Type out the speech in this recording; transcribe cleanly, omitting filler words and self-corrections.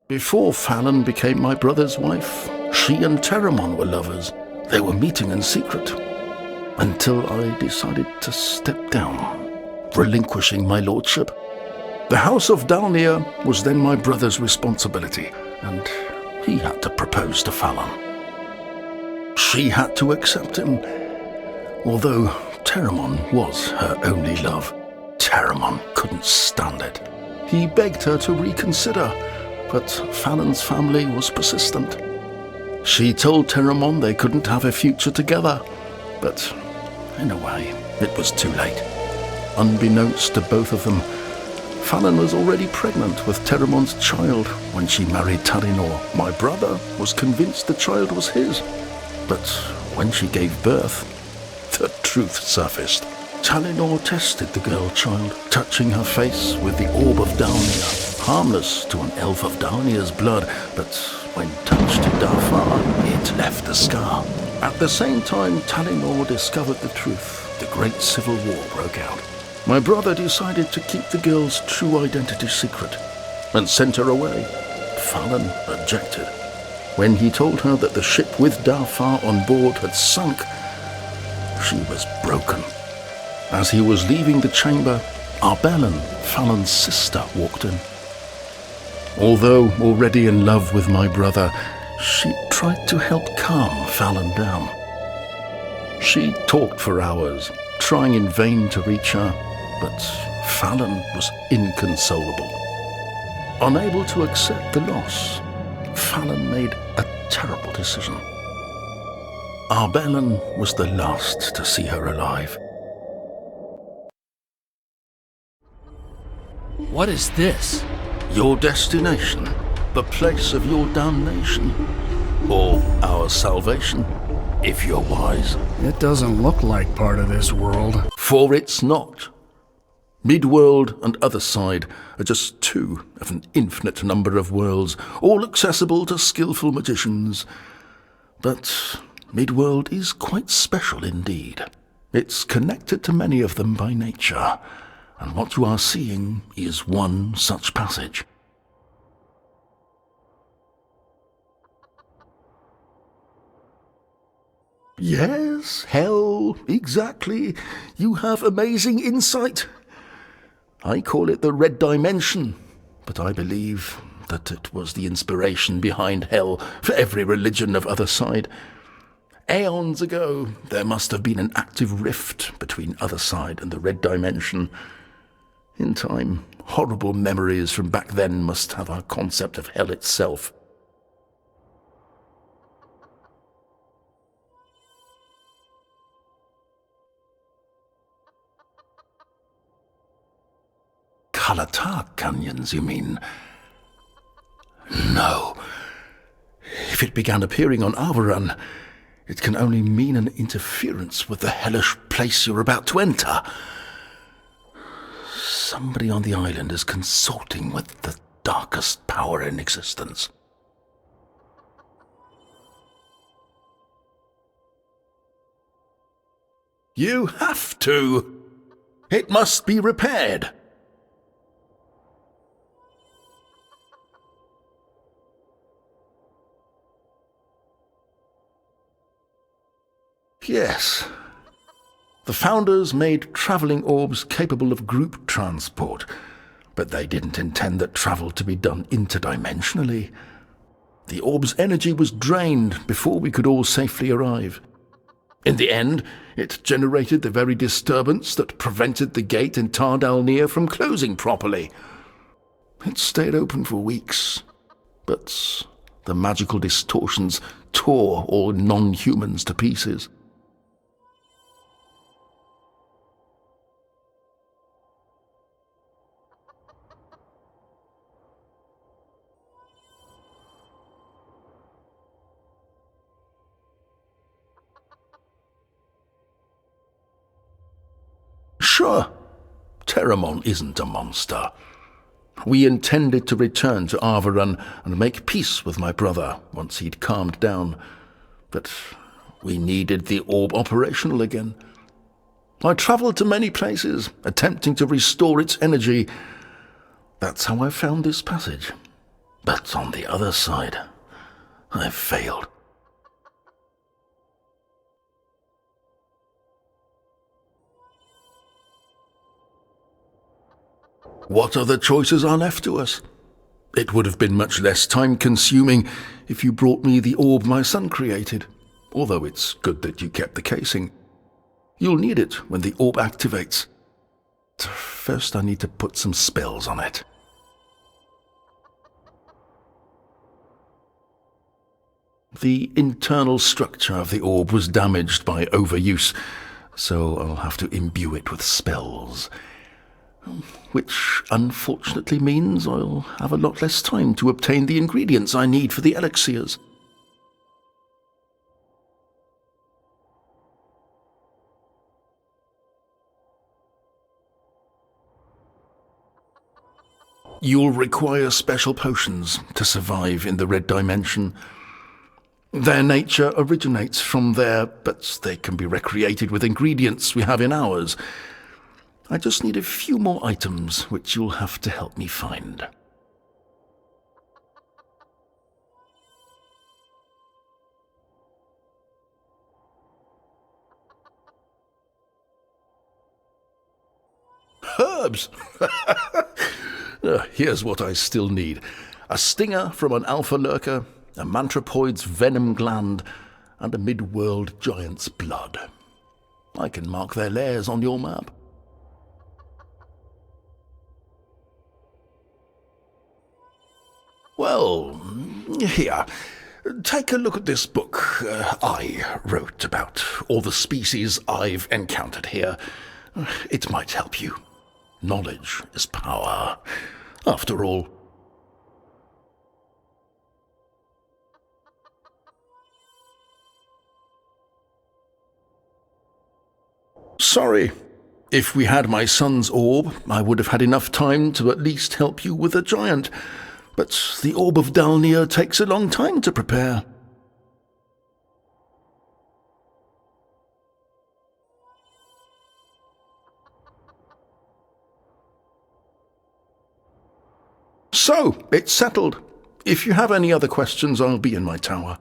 Before Fallon became my brother's wife, she and Terramon were lovers. They were meeting in secret, until I decided to step down, relinquishing my lordship. The House of Dalnir was then my brother's responsibility, and he had to propose to Fallon. She had to accept him, although Terramon was her only love. Terramon couldn't stand it. He begged her to reconsider, but Fallon's family was persistent. She told Terramon they couldn't have a future together, but in a way, it was too late. Unbeknownst to both of them, Fallon was already pregnant with Terramon's child when she married Talinor. My brother was convinced the child was his, but when she gave birth, the truth surfaced. Talinor tested the girl child, touching her face with the orb of Dalnir, harmless to an elf of Dalnir's blood, but when touched to Dar Pha, it left a scar. At the same time Talinor discovered the truth, the Great Civil War broke out. My brother decided to keep the girl's true identity secret and sent her away. Fallon objected. When he told her that the ship with Dar Pha on board had sunk, she was broken. As he was leaving the chamber, Arveran, Fallon's sister, walked in. Although already in love with my brother, she tried to help calm Fallon down. She talked for hours, trying in vain to reach her, but Fallon was inconsolable. Unable to accept the loss, Fallon made a terrible decision. Arveran was the last to see her alive. What is this? Your destination, the place of your damnation, or our salvation, if you're wise. It doesn't look like part of this world. For it's not. Midworld and Otherside are just two of an infinite number of worlds, all accessible to skillful magicians. But Midworld is quite special indeed. It's connected to many of them by nature, and what you are seeing is one such passage. Yes, hell, exactly. You have amazing insight. I call it the Red Dimension, but I believe that it was the inspiration behind hell for every religion of Otherside. Aeons ago, there must have been an active rift between Otherside and the Red Dimension. In time, horrible memories from back then must have our concept of hell itself. Kalatar canyons, you mean? No. If it began appearing on Arveran, it can only mean an interference with the hellish place you're about to enter. Somebody on the island is consorting with the darkest power in existence. You have to. It must be repaired. Yes. The founders made travelling orbs capable of group transport, but they didn't intend that travel to be done interdimensionally. The orb's energy was drained before we could all safely arrive. In the end, it generated the very disturbance that prevented the gate in Tar Dalnir from closing properly. It stayed open for weeks, but the magical distortions tore all non-humans to pieces. Sure, Terramon isn't a monster. We intended to return to Arveran and make peace with my brother once he'd calmed down, but we needed the orb operational again. I travelled to many places, attempting to restore its energy. That's how I found this passage. But on the other side, I've failed. What other choices are left to us? It would have been much less time-consuming if you brought me the orb my son created, although it's good that you kept the casing. You'll need it when the orb activates. First, I need to put some spells on it. The internal structure of the orb was damaged by overuse, so I'll have to imbue it with spells. Which unfortunately means I'll have a lot less time to obtain the ingredients I need for the elixirs. You'll require special potions to survive in the red dimension. Their nature originates from there, but they can be recreated with ingredients we have in ours. I just need a few more items, which you'll have to help me find. Herbs! Here's what I still need. A stinger from an alpha lurker, a mantropoid's venom gland, and a mid-world giant's blood. I can mark their lairs on your map. Well, here, take a look at this book I wrote about all the species I've encountered here. It might help you. Knowledge is power, after all. Sorry. If we had my son's orb, I would have had enough time to at least help you with a giant. But the Orb of Dalnir takes a long time to prepare. So, it's settled. If you have any other questions, I'll be in my tower.